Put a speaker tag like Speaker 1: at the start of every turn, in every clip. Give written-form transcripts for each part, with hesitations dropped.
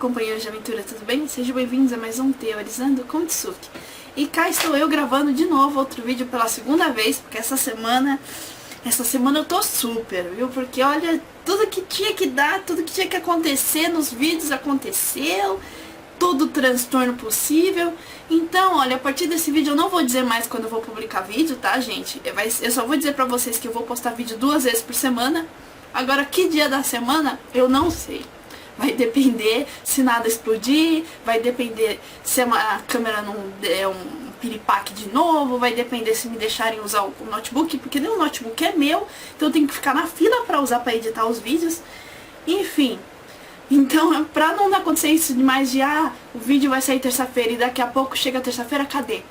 Speaker 1: companheiros de aventura, tudo bem? Sejam bem-vindos a mais um Teorizando com Tsuki. E cá estou eu gravando de novo outro vídeo pela segunda vez, porque essa semana eu tô super, viu? Porque olha, tudo que tinha que dar, tudo que tinha que acontecer nos vídeos aconteceu, todo transtorno possível. Então, olha, a partir desse vídeo eu não vou dizer mais quando eu vou publicar vídeo, tá, gente? Eu só vou dizer pra vocês que eu vou postar vídeo 2 vezes por semana. Agora, que dia da semana, eu não sei. Vai depender se nada explodir, vai depender se a câmera não der um piripaque de novo, vai depender se me deixarem usar o notebook, porque nem o notebook é meu, então eu tenho que ficar na fila pra usar pra editar os vídeos. Enfim, então pra não acontecer isso demais de o vídeo vai sair terça-feira e daqui a pouco chega terça-feira, cadê?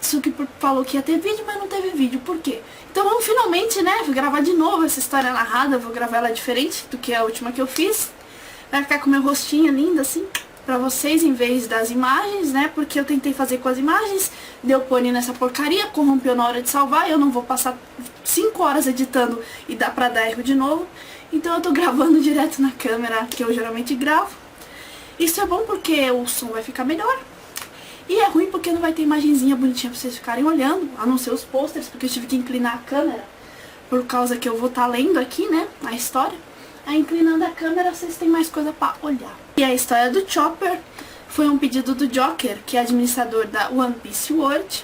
Speaker 1: Tsuki falou que ia ter vídeo, mas não teve vídeo, por quê? Então vamos finalmente, né, gravar de novo essa história narrada, vou gravar ela diferente do que a última que eu fiz. Vai ficar com meu rostinho lindo assim, pra vocês, em vez das imagens, né, porque eu tentei fazer com as imagens, deu pane nessa porcaria, corrompeu na hora de salvar, eu não vou passar 5 horas editando e dá pra dar erro de novo. Então eu tô gravando direto na câmera, que eu geralmente gravo. Isso é bom porque o som vai ficar melhor. E é ruim porque não vai ter imagenzinha bonitinha pra vocês ficarem olhando, a não ser os posters, porque eu tive que inclinar a câmera, por causa que eu vou estar lendo aqui, né, a história. Aí inclinando a câmera vocês têm mais coisa pra olhar. E a história do Chopper foi um pedido do Joker, que é administrador da One Piece World.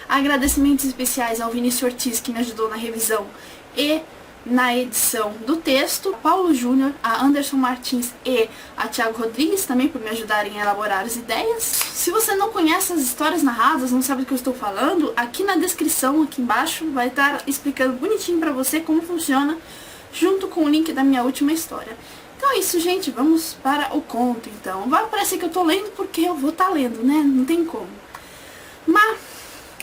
Speaker 1: Agradecimentos especiais ao Vinícius Ortiz, que me ajudou na revisão e na edição do texto, Paulo Júnior, a Anderson Martins e a Thiago Rodrigues também por me ajudarem a elaborar as ideias. Se você não conhece as histórias narradas, não sabe do que eu estou falando, aqui na descrição, aqui embaixo, vai estar explicando bonitinho pra você como funciona, junto com o link da minha última história. Então é isso, gente, vamos para o conto então. Vai parecer que eu tô lendo porque eu vou estar lendo, né? Não tem como. Mas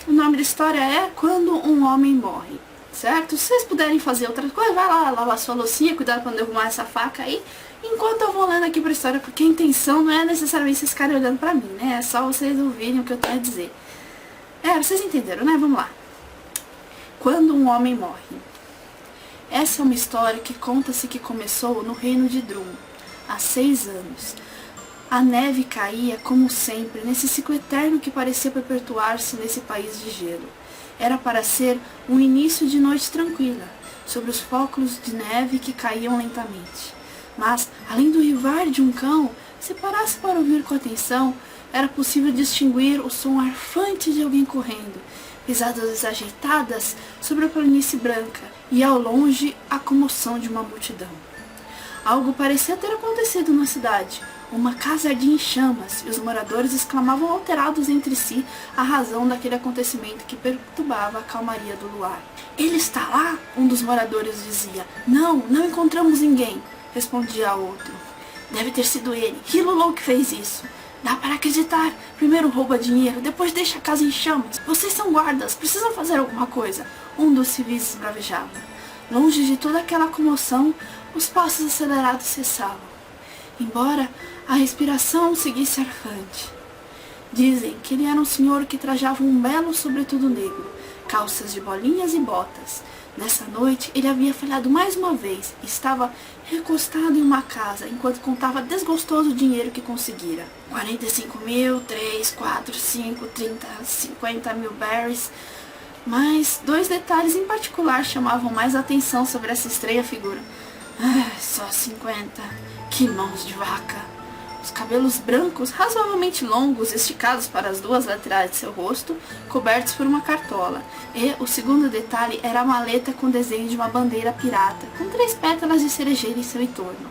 Speaker 1: o nome da história é Quando um Homem Morre. Certo? Se vocês puderem fazer outra coisa, vai lá lavar sua loucinha, cuidado pra não derrubar essa faca aí, enquanto eu vou lendo aqui pra história, porque a intenção não é necessariamente vocês ficarem olhando pra mim, né? É só vocês ouvirem o que eu tenho a dizer. Vocês entenderam, né? Vamos lá. Quando um Homem Morre. Essa é uma história que conta-se que começou no reino de Drum, há 6 anos. A neve caía, como sempre, nesse ciclo eterno que parecia perpetuar-se nesse país de gelo. Era para ser um início de noite tranquila, sobre os flocos de neve que caíam lentamente. Mas, além do uivar de um cão, se parasse para ouvir com atenção, era possível distinguir o som arfante de alguém correndo, pisadas ajeitadas sobre a planície branca, e ao longe a comoção de uma multidão. Algo parecia ter acontecido na cidade. Uma casa ardia em chamas, e os moradores exclamavam alterados entre si a razão daquele acontecimento que perturbava a calmaria do luar. Ele está lá? Um dos moradores dizia. Não encontramos ninguém, respondia outro. Deve ter sido ele, Hilulou, que fez isso. Dá para acreditar. Primeiro rouba dinheiro, depois deixa a casa em chamas. Vocês são guardas, precisam fazer alguma coisa. Um dos civis bravejava. Longe de toda aquela comoção, os passos acelerados cessavam, embora a respiração seguisse arfante. Dizem que ele era um senhor que trajava um belo sobretudo negro, calças de bolinhas e botas. Nessa noite ele havia falhado mais uma vez e estava recostado em uma casa enquanto contava desgostoso o dinheiro que conseguira. 45 mil, 3, 4, 5, 30, 50 mil berries. Mas 2 detalhes em particular chamavam mais atenção sobre essa estranha figura. Só 50. Que mãos de vaca! Os cabelos brancos, razoavelmente longos, esticados para as 2 laterais de seu rosto, cobertos por uma cartola. E o segundo detalhe era a maleta com desenho de uma bandeira pirata, com 3 pétalas de cerejeira em seu entorno.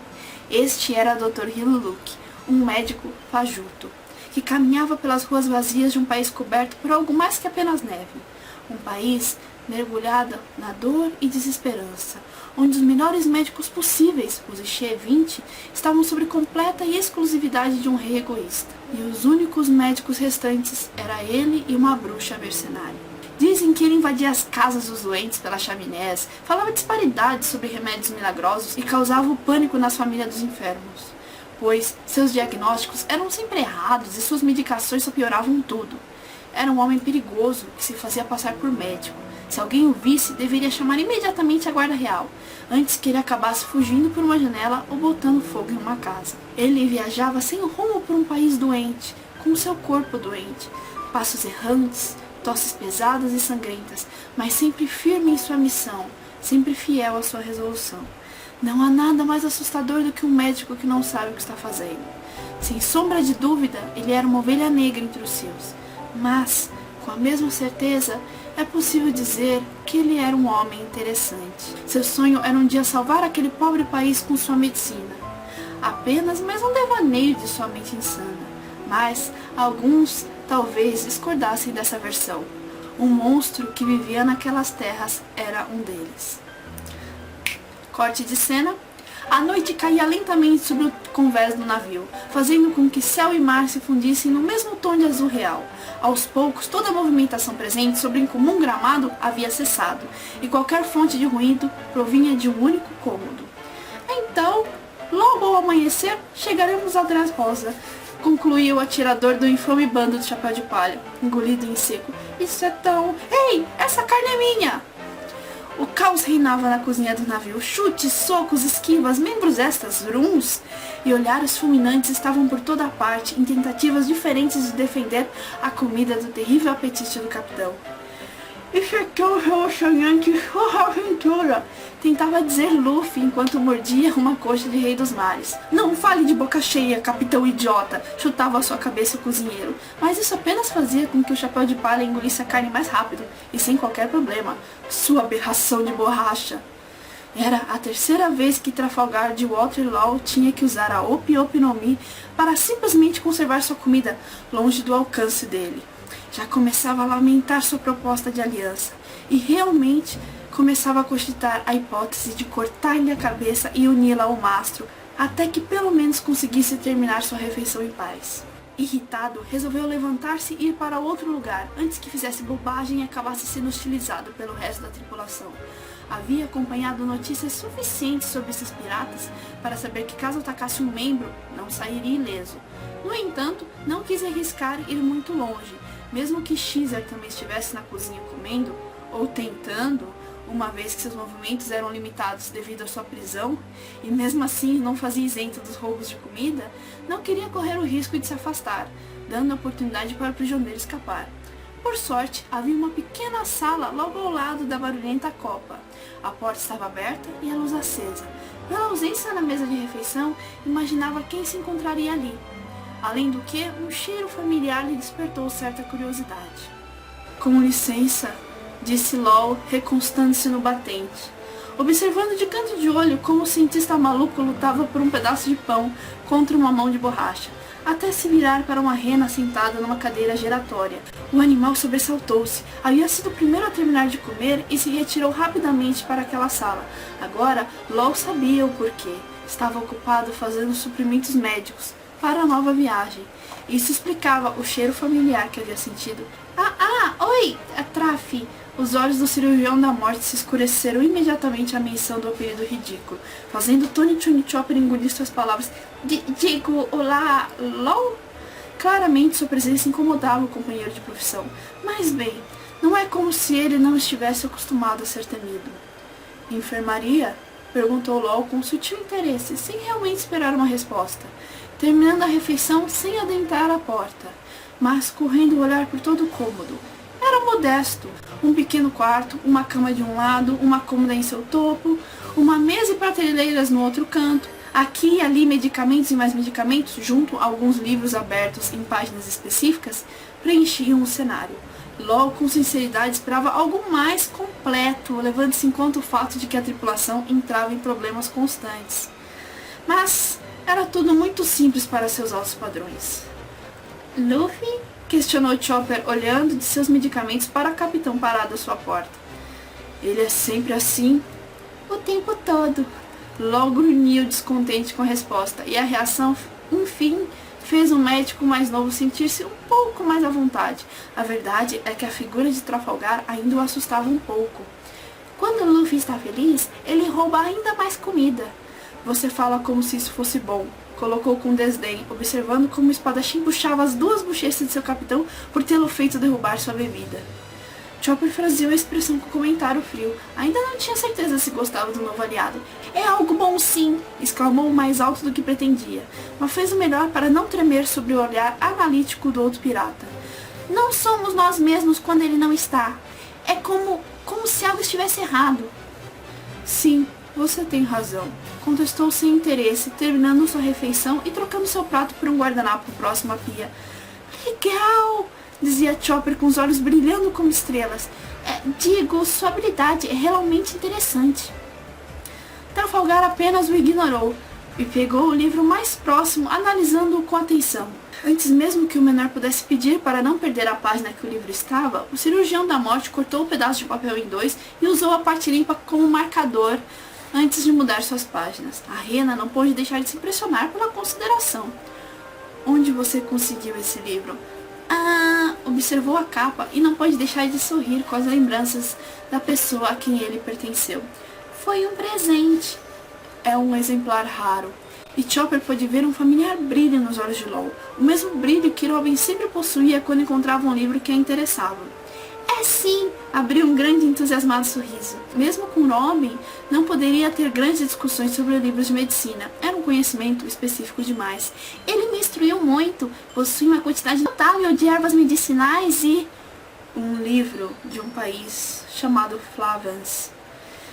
Speaker 1: Este era o Dr. Hiluluk, um médico fajuto, que caminhava pelas ruas vazias de um país coberto por algo mais que apenas neve. Um país mergulhado na dor e desesperança, onde os melhores médicos possíveis, os Xie-20, estavam sob completa e exclusividade de um rei egoísta. E os únicos médicos restantes era ele e uma bruxa mercenária. Dizem que ele invadia as casas dos doentes pelas chaminés, falava disparidades sobre remédios milagrosos e causava o pânico nas famílias dos enfermos, pois seus diagnósticos eram sempre errados e suas medicações só pioravam tudo. Era um homem perigoso que se fazia passar por médico, Se alguém o visse, deveria chamar imediatamente a guarda real, antes que ele acabasse fugindo por uma janela ou botando fogo em uma casa. Ele viajava sem rumo por um país doente, com seu corpo doente, passos errantes, tosses pesadas e sangrentas, mas sempre firme em sua missão, sempre fiel à sua resolução. Não há nada mais assustador do que um médico que não sabe o que está fazendo. Sem sombra de dúvida, ele era uma ovelha negra entre os seus, mas, com a mesma certeza, é possível dizer que ele era um homem interessante. Seu sonho era um dia salvar aquele pobre país com sua medicina. Apenas mais um devaneio de sua mente insana. Mas alguns talvez discordassem dessa versão. Um monstro que vivia naquelas terras era um deles. Corte de cena. A noite caía lentamente sobre o convés do navio, fazendo com que céu e mar se fundissem no mesmo tom de azul real. Aos poucos, toda a movimentação presente sobre o incomum gramado havia cessado, e qualquer fonte de ruído provinha de um único cômodo. Então, logo ao amanhecer, chegaremos a Dressrosa, concluiu o atirador do infame bando de chapéu de palha, engolido em seco. Isso é tão... Ei, essa carne é minha! O caos reinava na cozinha do navio. Chutes, socos, esquivas, membros extras, runs e olhares fulminantes estavam por toda parte, em tentativas diferentes de defender a comida do terrível apetite do capitão. Isso é tão relaxante, aventura! Tentava dizer Luffy enquanto mordia uma coxa de rei dos mares. Não fale de boca cheia, capitão idiota! Chutava a sua cabeça o cozinheiro. Mas isso apenas fazia com que o chapéu de palha engolisse a carne mais rápido, e sem qualquer problema. Sua aberração de borracha! Era a terceira vez que Trafalgar de Waterloo tinha que usar a Opi no Mi para simplesmente conservar sua comida longe do alcance dele. Já começava a lamentar sua proposta de aliança, e realmente começava a cogitar a hipótese de cortar-lhe a cabeça e uni-la ao mastro, até que pelo menos conseguisse terminar sua refeição em paz. Irritado, resolveu levantar-se e ir para outro lugar, antes que fizesse bobagem e acabasse sendo hostilizado pelo resto da tripulação. Havia acompanhado notícias suficientes sobre esses piratas para saber que caso atacasse um membro, não sairia ileso. No entanto, não quis arriscar ir muito longe, mesmo que Xer também estivesse na cozinha comendo, ou tentando, uma vez que seus movimentos eram limitados devido à sua prisão, e mesmo assim não fazia isento dos roubos de comida, não queria correr o risco de se afastar, dando a oportunidade para o prisioneiro escapar. Por sorte, havia uma pequena sala logo ao lado da barulhenta copa. A porta estava aberta e a luz acesa. Pela ausência na mesa de refeição, imaginava quem se encontraria ali. Além do que, um cheiro familiar lhe despertou certa curiosidade. Com licença, disse Law, recostando-se no batente, observando de canto de olho como o cientista maluco lutava por um pedaço de pão contra uma mão de borracha, até se virar para uma rena sentada numa cadeira giratória. O animal sobressaltou-se, havia sido o primeiro a terminar de comer e se retirou rapidamente para aquela sala. Agora, Law sabia o porquê. Estava ocupado fazendo suprimentos médicos para a nova viagem. Isso explicava o cheiro familiar que havia sentido. Oi, Traf! Os olhos do cirurgião da morte se escureceram imediatamente à menção do apelido ridículo, fazendo Tony Chunichopper engolir suas palavras. Digo, olá, Law? Claramente sua presença incomodava o companheiro de profissão. Mas bem, não é como se ele não estivesse acostumado a ser temido. Enfermaria? Perguntou Law com sutil interesse, sem realmente esperar uma resposta, terminando a refeição sem adentrar a porta, mas correndo o olhar por todo o cômodo. Era modesto, um pequeno quarto, uma cama de um lado, uma cômoda em seu topo, uma mesa e prateleiras no outro canto, aqui e ali medicamentos e mais medicamentos, junto a alguns livros abertos em páginas específicas, preenchiam o cenário. Law, com sinceridade, esperava algo mais completo, levando-se em conta o fato de que a tripulação entrava em problemas constantes. Mas era tudo muito simples para seus altos padrões. Luffy? Questionou Chopper, olhando de seus medicamentos para o capitão parado à sua porta. Ele é sempre assim? O tempo todo. Law grunhiu descontente com a resposta, e a reação, enfim, fez o médico mais novo sentir-se um pouco mais à vontade. A verdade é que a figura de Trafalgar ainda o assustava um pouco. Quando Luffy está feliz, ele rouba ainda mais comida. Você fala como se isso fosse bom, colocou com desdém, observando como o espadachim puxava as duas bochechas de seu capitão por tê-lo feito derrubar sua bebida. Chopper franziu a expressão com comentário frio. Ainda não tinha certeza se gostava do novo aliado. É algo bom sim, exclamou mais alto do que pretendia, mas fez o melhor para não tremer sobre o olhar analítico do outro pirata. Não somos nós mesmos quando ele não está. É como se algo estivesse errado. Sim, você tem razão, contestou sem interesse, terminando sua refeição e trocando seu prato por um guardanapo próximo à pia. Legal! Dizia Chopper com os olhos brilhando como estrelas. Digo, sua habilidade é realmente interessante. Trafalgar apenas o ignorou e pegou o livro mais próximo, analisando-o com atenção. Antes mesmo que o menor pudesse pedir para não perder a página que o livro estava, o cirurgião da morte cortou o pedaço de papel em dois e usou a parte limpa como marcador antes de mudar suas páginas. A rena não pôde deixar de se impressionar pela consideração. Onde você conseguiu esse livro? Observou a capa e não pôde deixar de sorrir com as lembranças da pessoa a quem ele pertenceu. Foi um presente. É um exemplar raro. E Chopper pôde ver um familiar brilho nos olhos de Law, o mesmo brilho que Robin sempre possuía quando encontrava um livro que a interessava. É sim, abriu um grande e entusiasmado sorriso. Mesmo com Robin, não poderia ter grandes discussões sobre livros de medicina. Era um conhecimento específico demais. Ele me instruiu muito, possui uma quantidade notável de ervas medicinais e... um livro de um país chamado Flavans.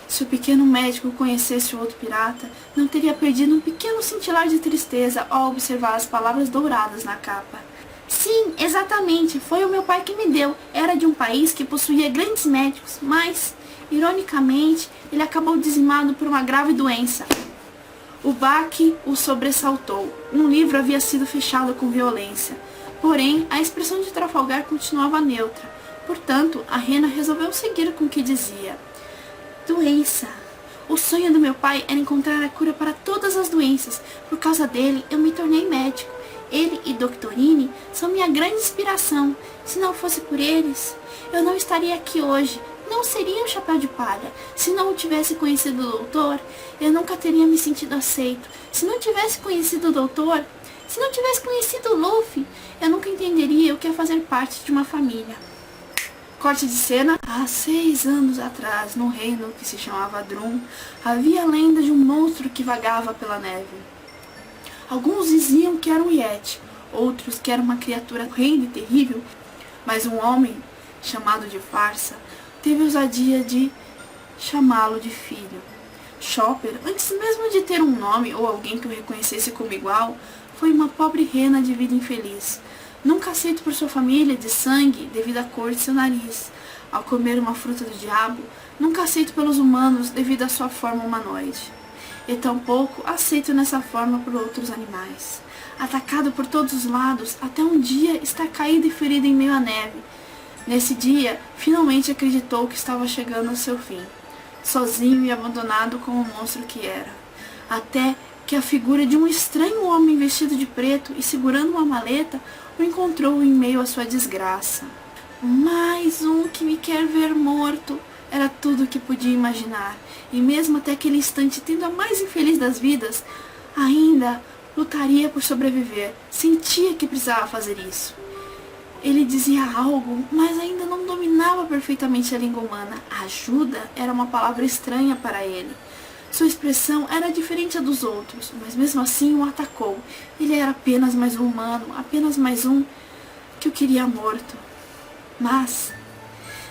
Speaker 1: Se o pequeno médico conhecesse o outro pirata, não teria perdido um pequeno cintilar de tristeza ao observar as palavras douradas na capa. Sim, exatamente, foi o meu pai que me deu. Era de um país que possuía grandes médicos, mas, ironicamente, ele acabou dizimado por uma grave doença. O baque o sobressaltou. Um livro havia sido fechado com violência. Porém, a expressão de Trafalgar continuava neutra. Portanto, a rena resolveu seguir com o que dizia. Doença. O sonho do meu pai era encontrar a cura para todas as doenças. Por causa dele, eu me tornei médico. Ele e Doctorine são minha grande inspiração. Se não fosse por eles, eu não estaria aqui hoje. Não seria um chapéu de palha. Se não o tivesse conhecido o doutor, eu nunca teria me sentido aceito. Se não tivesse conhecido o doutor, se não tivesse conhecido o Luffy, eu nunca entenderia o que é fazer parte de uma família. Corte de cena. Há 6 anos atrás, no reino que se chamava Drum, havia a lenda de um monstro que vagava pela neve. Alguns diziam que era um Yeti, outros que era uma criatura horrenda e terrível, mas um homem, chamado de Farsa, teve a ousadia de chamá-lo de filho. Chopper, antes mesmo de ter um nome ou alguém que o reconhecesse como igual, foi uma pobre rena de vida infeliz, nunca aceito por sua família de sangue devido à cor de seu nariz. Ao comer uma fruta do diabo, nunca aceito pelos humanos devido à sua forma humanoide. E tampouco aceito nessa forma por outros animais. Atacado por todos os lados, até um dia está caído e ferido em meio à neve. Nesse dia, finalmente acreditou que estava chegando ao seu fim, sozinho e abandonado como o monstro que era. Até que a figura de um estranho homem vestido de preto e segurando uma maleta o encontrou em meio à sua desgraça. Mais um que me quer ver morto. Era tudo o que podia imaginar. E mesmo até aquele instante, tendo a mais infeliz das vidas, ainda lutaria por sobreviver. Sentia que precisava fazer isso. Ele dizia algo, mas ainda não dominava perfeitamente a língua humana. Ajuda era uma palavra estranha para ele. Sua expressão era diferente da dos outros, mas mesmo assim o atacou. Ele era apenas mais um humano, apenas mais um que o queria morto. Mas,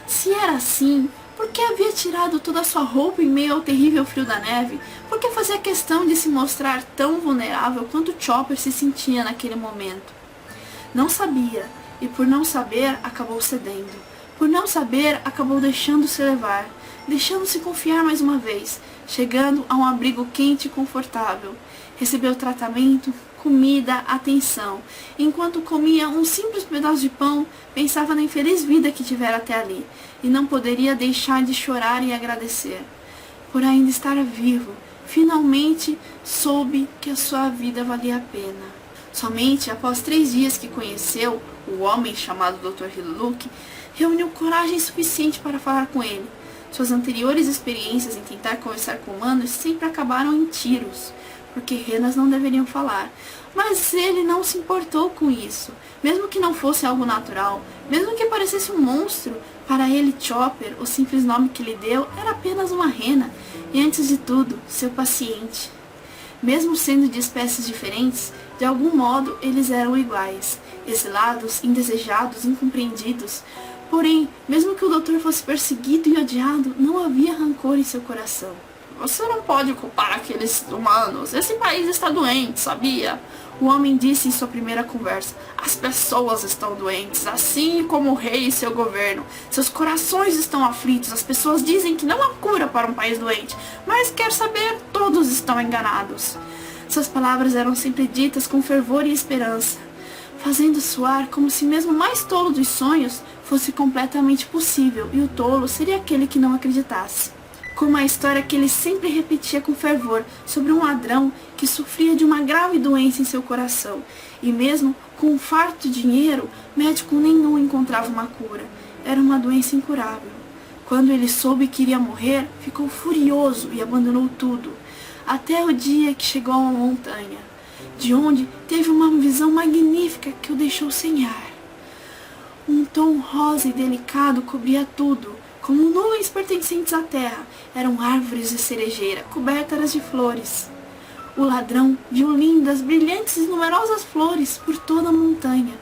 Speaker 1: se era assim, por que havia tirado toda a sua roupa em meio ao terrível frio da neve? Por que fazia questão de se mostrar tão vulnerável quanto Chopper se sentia naquele momento? Não sabia, e por não saber, acabou cedendo. Por não saber, acabou deixando-se levar, deixando-se confiar mais uma vez, chegando a um abrigo quente e confortável. Recebeu tratamento, comida, atenção. Enquanto comia um simples pedaço de pão, pensava na infeliz vida que tivera até ali, e não poderia deixar de chorar e agradecer. Por ainda estar vivo, finalmente soube que a sua vida valia a pena. Somente após 3 dias que conheceu o homem chamado Dr. Hillock, reuniu coragem suficiente para falar com ele. Suas anteriores experiências em tentar conversar com humanos sempre acabaram em tiros, porque renas não deveriam falar. Mas ele não se importou com isso. Mesmo que não fosse algo natural, mesmo que parecesse um monstro, para ele Chopper, o simples nome que lhe deu, era apenas uma rena, e antes de tudo, seu paciente. Mesmo sendo de espécies diferentes, de algum modo eles eram iguais, exilados, indesejados, incompreendidos. Porém, mesmo que o doutor fosse perseguido e odiado, não havia rancor em seu coração. Você não pode culpar aqueles humanos, esse país está doente, sabia? O homem disse em sua primeira conversa. As pessoas estão doentes, assim como o rei e seu governo. Seus corações estão aflitos. As pessoas dizem que não há cura para um país doente. Mas quer saber, todos estão enganados. Suas palavras eram sempre ditas com fervor e esperança, fazendo soar como se mesmo o mais tolo dos sonhos fosse completamente possível, e o tolo seria aquele que não acreditasse. Como a história que ele sempre repetia com fervor sobre um ladrão que sofria de uma grave doença em seu coração, e mesmo com um farto de dinheiro, médico nenhum encontrava uma cura. Era uma doença incurável. Quando ele soube que iria morrer, ficou furioso e abandonou tudo, até o dia que chegou a uma montanha, de onde teve uma visão magnífica que o deixou sem ar. Um tom rosa e delicado cobria tudo, como nuvens pertencentes à terra. Eram árvores de cerejeira, cobertas de flores. O ladrão viu lindas, brilhantes e numerosas flores por toda a montanha.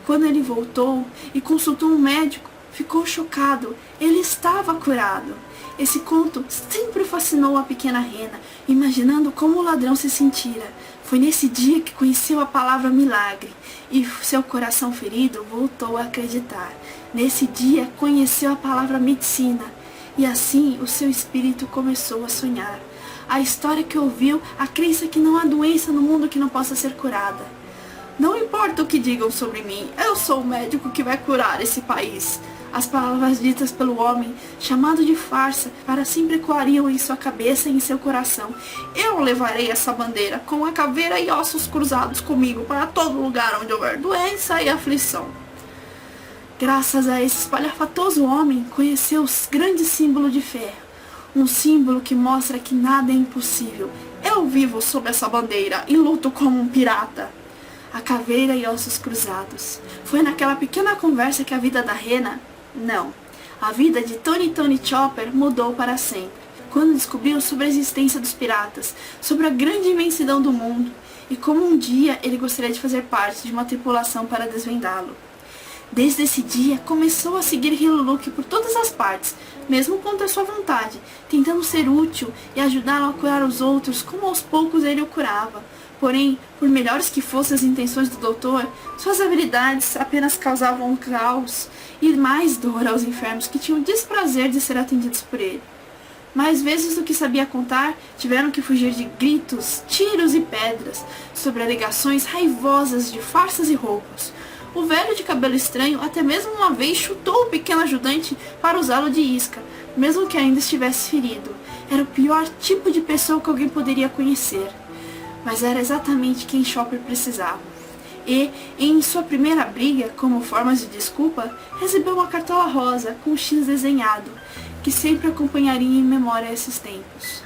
Speaker 1: Quando ele voltou e consultou um médico, ficou chocado. Ele estava curado. Esse conto sempre fascinou a pequena rena, imaginando como o ladrão se sentira. Foi nesse dia que conheceu a palavra milagre, e seu coração ferido voltou a acreditar. Nesse dia conheceu a palavra medicina, e assim o seu espírito começou a sonhar. A história que ouviu, a crença que não há doença no mundo que não possa ser curada. Não importa o que digam sobre mim, eu sou o médico que vai curar esse país. As palavras ditas pelo homem, chamado de farsa, para sempre ecoariam em sua cabeça e em seu coração. Eu levarei essa bandeira, com a caveira e ossos cruzados comigo, para todo lugar onde houver doença e aflição. Graças a esse espalhafatoso homem, conheceu o grande símbolo de ferro. Um símbolo que mostra que nada é impossível. Eu vivo sob essa bandeira e luto como um pirata. A caveira e ossos cruzados. Foi naquela pequena conversa que a vida da rena... Não. A vida de Tony Chopper mudou para sempre, quando descobriu sobre a existência dos piratas, sobre a grande imensidão do mundo, e como um dia ele gostaria de fazer parte de uma tripulação para desvendá-lo. Desde esse dia, começou a seguir Hiluluk por todas as partes, mesmo contra sua vontade, tentando ser útil e ajudá-lo a curar os outros, como aos poucos ele o curava. Porém, por melhores que fossem as intenções do doutor, suas habilidades apenas causavam caos e mais dor aos enfermos que tinham o desprazer de ser atendidos por ele. Mais vezes do que sabia contar, tiveram que fugir de gritos, tiros e pedras, sobre alegações raivosas de farsas e roubos. O velho de cabelo estranho até mesmo uma vez chutou o pequeno ajudante para usá-lo de isca, mesmo que ainda estivesse ferido. Era o pior tipo de pessoa que alguém poderia conhecer. Mas era exatamente quem Chopper precisava. E, em sua primeira briga, como forma de desculpa, recebeu uma cartola rosa com um X desenhado, que sempre acompanharia em memória esses tempos.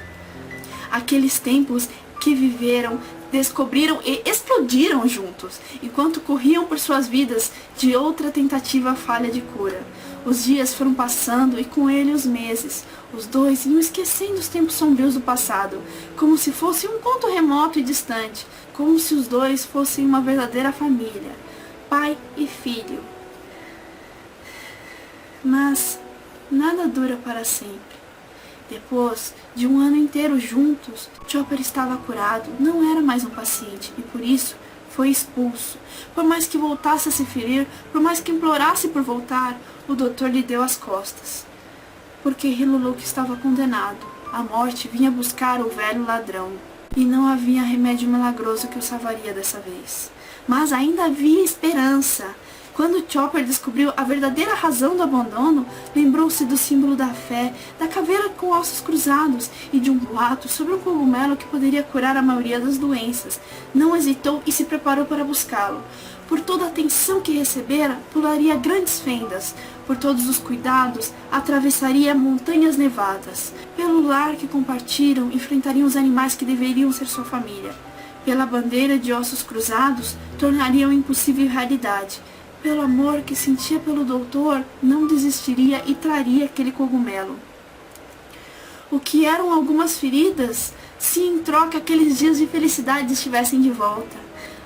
Speaker 1: Aqueles tempos que viveram, descobriram e explodiram juntos, enquanto corriam por suas vidas de outra tentativa falha de cura. Os dias foram passando e com ele os meses. Os dois iam esquecendo os tempos sombrios do passado, como se fosse um conto remoto e distante, como se os dois fossem uma verdadeira família, pai e filho. Mas nada dura para sempre. Depois de um ano inteiro juntos, Chopper estava curado, não era mais um paciente e por isso foi expulso. Por mais que voltasse a se ferir, por mais que implorasse por voltar, o doutor lhe deu as costas. Porque Hiluluk estava condenado. A morte vinha buscar o velho ladrão. E não havia remédio milagroso que o salvaria dessa vez. Mas ainda havia esperança. Quando Chopper descobriu a verdadeira razão do abandono, lembrou-se do símbolo da fé, da caveira com ossos cruzados e de um boato sobre um cogumelo que poderia curar a maioria das doenças. Não hesitou e se preparou para buscá-lo. Por toda a atenção que recebera, pularia grandes fendas. Por todos os cuidados, atravessaria montanhas nevadas. Pelo lar que compartilham, enfrentariam os animais que deveriam ser sua família. Pela bandeira de ossos cruzados, tornaria o impossível realidade. Pelo amor que sentia pelo doutor, não desistiria e traria aquele cogumelo. O que eram algumas feridas, se em troca aqueles dias de felicidade estivessem de volta.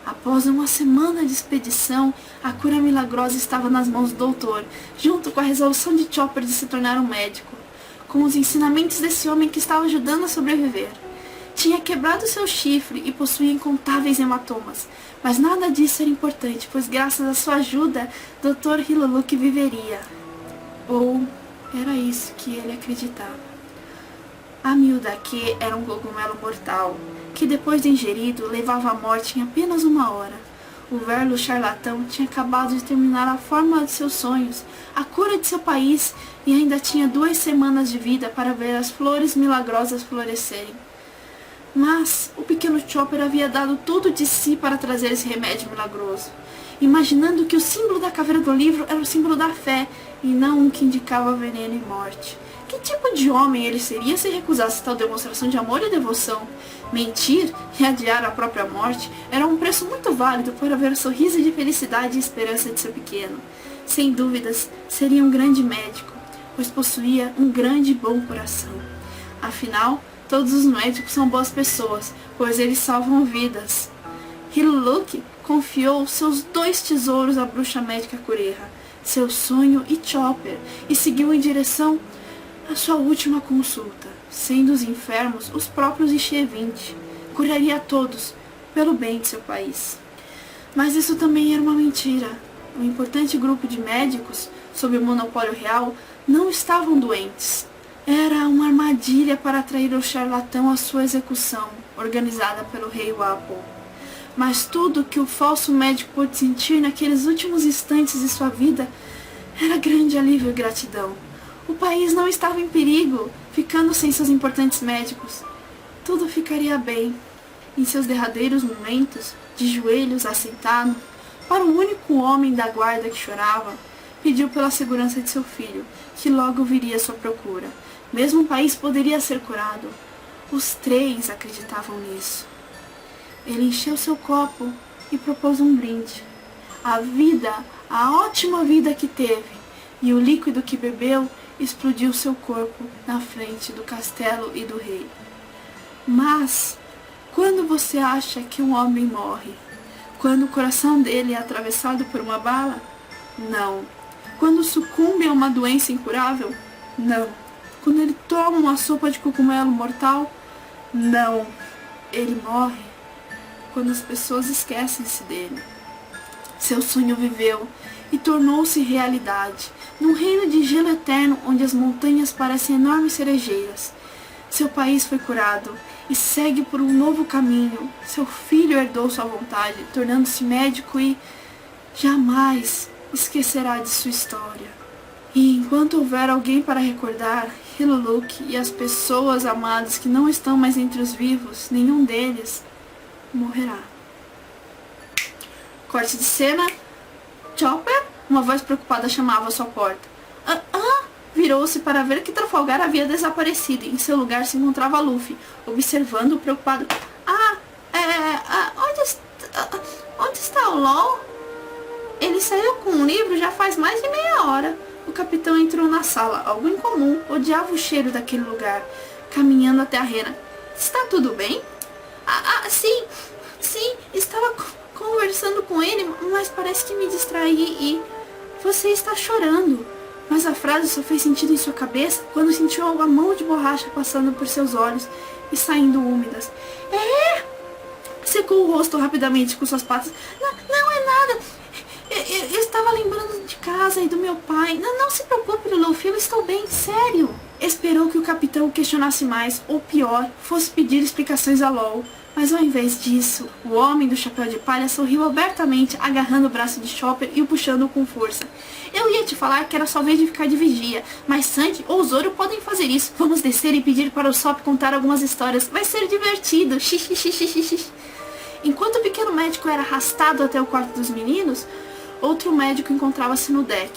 Speaker 1: Após uma semana de expedição, a cura milagrosa estava nas mãos do doutor, junto com a resolução de Chopper de se tornar um médico, com os ensinamentos desse homem que estava ajudando a sobreviver. Tinha quebrado seu chifre e possuía incontáveis hematomas, mas nada disso era importante, pois graças à sua ajuda, Dr. Hiluluk viveria. Ou era isso que ele acreditava. A Mildake era um cogumelo mortal, que depois de ingerido, levava à morte em apenas 1 hora. O velho charlatão tinha acabado de terminar a fórmula de seus sonhos, a cura de seu país, e ainda tinha 2 semanas de vida para ver as flores milagrosas florescerem. Mas o pequeno Chopper havia dado tudo de si para trazer esse remédio milagroso, imaginando que o símbolo da caveira do livro era o símbolo da fé, e não um que indicava veneno e morte. Que tipo de homem ele seria se recusasse tal demonstração de amor e devoção? Mentir e adiar a própria morte era um preço muito válido para ver o sorriso de felicidade e esperança de seu pequeno. Sem dúvidas, seria um grande médico, pois possuía um grande e bom coração. Afinal, todos os médicos são boas pessoas, pois eles salvam vidas. Hiluluk confiou seus 2 tesouros à bruxa médica Kureha, seu sonho e Chopper, e seguiu em direção à sua última consulta, sendo os enfermos os próprios Ishevinte. Curaria a todos, pelo bem de seu país. Mas isso também era uma mentira. Um importante grupo de médicos, sob o monopólio real, não estavam doentes. Era uma armadilha para atrair o charlatão à sua execução, organizada pelo rei Wapo. Mas tudo que o falso médico pôde sentir naqueles últimos instantes de sua vida era grande alívio e gratidão. O país não estava em perigo, ficando sem seus importantes médicos. Tudo ficaria bem. Em seus derradeiros momentos, de joelhos assentado, para o único homem da guarda que chorava, pediu pela segurança de seu filho, que logo viria à sua procura. Mesmo o país poderia ser curado. Os 3 acreditavam nisso. Ele encheu seu copo e propôs um brinde. A vida, a ótima vida que teve, e o líquido que bebeu explodiu seu corpo na frente do castelo e do rei. Mas, quando você acha que um homem morre? Quando o coração dele é atravessado por uma bala? Não. Quando sucumbe a uma doença incurável? Não. Quando ele toma uma sopa de cogumelo mortal? Não. Ele morre quando as pessoas esquecem-se dele. Seu sonho viveu e tornou-se realidade, num reino de gelo eterno onde as montanhas parecem enormes cerejeiras. Seu país foi curado e segue por um novo caminho. Seu filho herdou sua vontade, tornando-se médico e jamais esquecerá de sua história. E enquanto houver alguém para recordar, Hiluluk e as pessoas amadas que não estão mais entre os vivos, nenhum deles morrerá. Corte de cena. Chopper, uma voz preocupada chamava à sua porta. Virou-se para ver que Trafalgar havia desaparecido. Em seu lugar se encontrava Luffy, observando-o preocupado. Onde está o LOL? Ele saiu com um livro já faz mais de meia hora. O capitão entrou na sala, algo incomum, odiava o cheiro daquele lugar, caminhando até a rena. Está tudo bem? Sim, estava conversando com ele, mas parece que me distraí e... Você está chorando. Mas a frase só fez sentido em sua cabeça quando sentiu a mão de borracha passando por seus olhos e saindo úmidas. Secou o rosto rapidamente com suas patas. Não é nada. Eu estava lembrando de casa e do meu pai. Não se preocupe, Luffy, eu estou bem, sério. Esperou que o capitão o questionasse mais, ou pior, fosse pedir explicações a LOL. Mas ao invés disso, o homem do chapéu de palha sorriu abertamente, agarrando o braço de Chopper e o puxando com força. Eu ia te falar que era só vez de ficar de vigia, mas Sandy ou Zoro podem fazer isso. Vamos descer e pedir para o Sop contar algumas histórias. Vai ser divertido. Enquanto o pequeno médico era arrastado até o quarto dos meninos, outro médico encontrava-se no deck.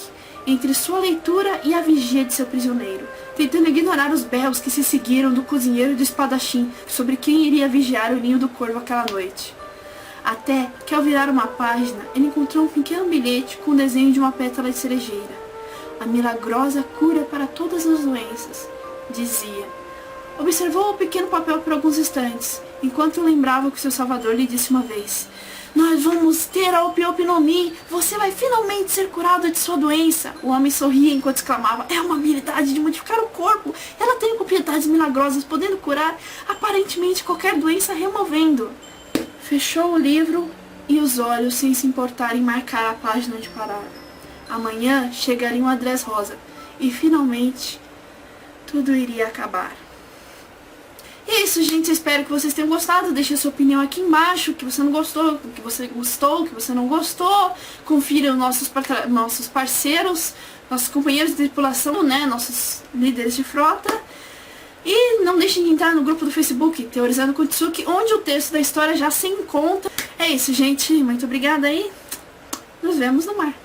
Speaker 1: entre sua leitura e a vigia de seu prisioneiro, tentando ignorar os berros que se seguiram do cozinheiro e do espadachim sobre quem iria vigiar o ninho do corvo aquela noite. Até que, ao virar uma página, ele encontrou um pequeno bilhete com o desenho de uma pétala de cerejeira. A milagrosa cura para todas as doenças, dizia. Observou o pequeno papel por alguns instantes, enquanto lembrava o que seu salvador lhe disse uma vez. Nós vamos ter a Opi no Mi. Você vai finalmente ser curado de sua doença. O homem sorria enquanto exclamava. É uma habilidade de modificar o corpo. Ela tem propriedades milagrosas, podendo curar aparentemente qualquer doença removendo. Fechou o livro e os olhos sem se importar em marcar a página de parar. Amanhã chegaria um Adresse Rosa. E finalmente tudo iria acabar. E é isso, gente. Eu espero que vocês tenham gostado. Deixe a sua opinião aqui embaixo. Que você não gostou, que você gostou, que você não gostou. Confira os nossos parceiros, nossos companheiros de tripulação, né? Nossos líderes de frota. E não deixem de entrar no grupo do Facebook, Teorizando com Tsuki, onde o texto da história já se encontra. É isso, gente. Muito obrigada aí. Nos vemos no mar.